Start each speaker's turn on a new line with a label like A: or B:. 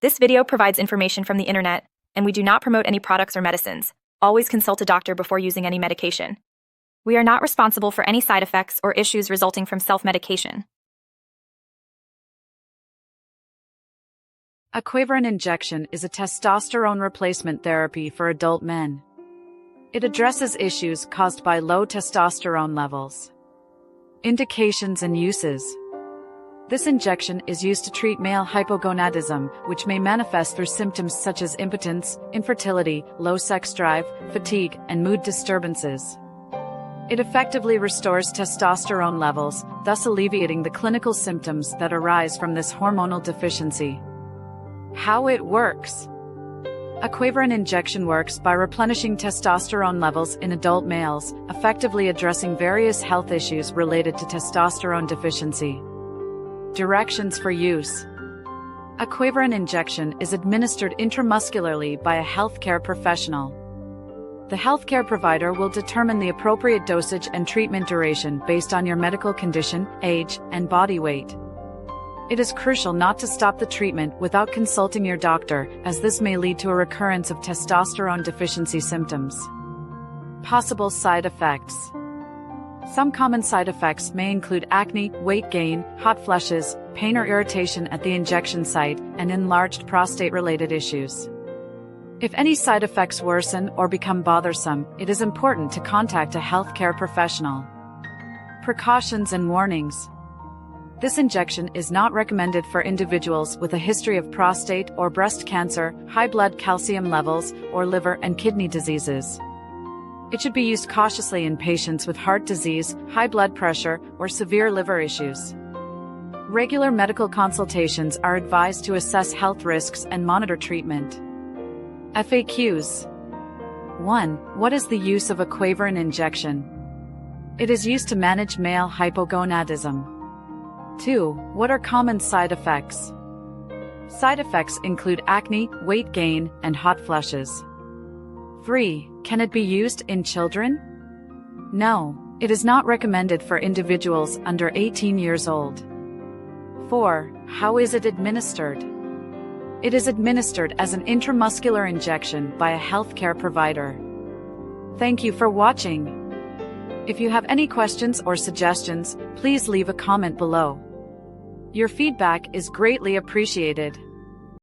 A: This video provides information from the internet, and we do not promote any products or medicines. Always consult a doctor before using any medication. We are not responsible for any side effects or issues resulting from self-medication.
B: Aquaviron Injection is a testosterone replacement therapy for adult men. It addresses issues caused by low testosterone levels. Indications and uses. This injection is used to treat male hypogonadism, which may manifest through symptoms such as impotence, infertility, low sex drive, fatigue, and mood disturbances. It effectively restores testosterone levels, thus alleviating the clinical symptoms that arise from this hormonal deficiency. How it works. Aquaviron Injection works by replenishing testosterone levels in adult males, effectively addressing various health issues related to testosterone deficiency. Directions for use. Aquaviron Injection is administered intramuscularly by a healthcare professional. The healthcare provider will determine the appropriate dosage and treatment duration based on your medical condition, age, and body weight. It is crucial not to stop the treatment without consulting your doctor, as this may lead to a recurrence of testosterone deficiency symptoms. Possible side effects. Some common side effects may include acne, weight gain, hot flushes, pain or irritation at the injection site, and enlarged prostate-related issues. If any side effects worsen or become bothersome, it is important to contact a healthcare professional. Precautions and warnings. This injection is not recommended for individuals with a history of prostate or breast cancer, high blood calcium levels, or liver and kidney diseases. It should be used cautiously in patients with heart disease, high blood pressure, or severe liver issues. Regular medical consultations are advised to assess health risks and monitor treatment. FAQs. 1. What is the use of Aquaviron Injection? It is used to manage male hypogonadism. 2. What are common side effects? Side effects include acne, weight gain, and hot flushes. 3. Can it be used in children? No, it is not recommended for individuals under 18 years old. 4. How is it administered? It is administered as an intramuscular injection by a healthcare provider. Thank you for watching. If you have any questions or suggestions, please leave a comment below. Your feedback is greatly appreciated.